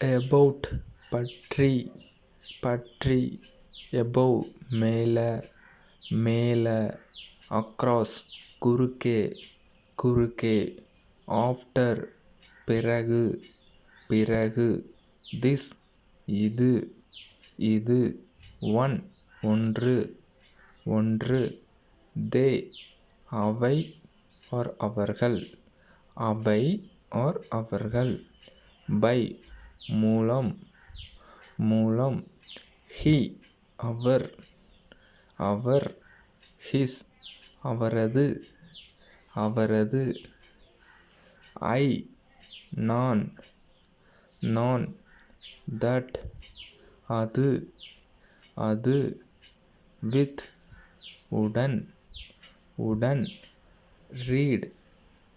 about பற்றி பற்றி above மேல மேல across குறுக்கே குறுக்கே after பிறகு பிறகு this இது இது one ஒன்று ஒன்று they அவை or அவர்கள் அவை or அவர்கள் by மூலம் மூலம் he அவர் அவர் his அவரது அவரது I நான் நான் that அது அது with உடன் உடன் read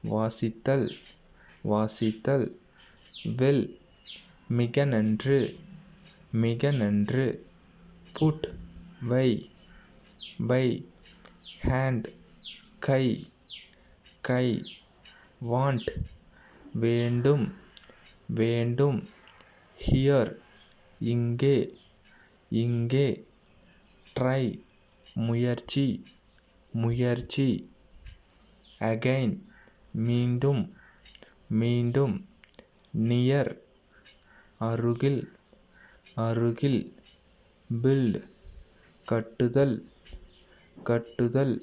வாசித்தல் வாசித்தல் well மிக நன்று மிக நன்று put why by hand guy guy want வேண்டும் வேண்டும் here இங்கே இங்கே try முயற்சி முயற்சி again மீண்டும் மீண்டும் near அருகில் அருகில் build கட்டுதல் கட்டுதல்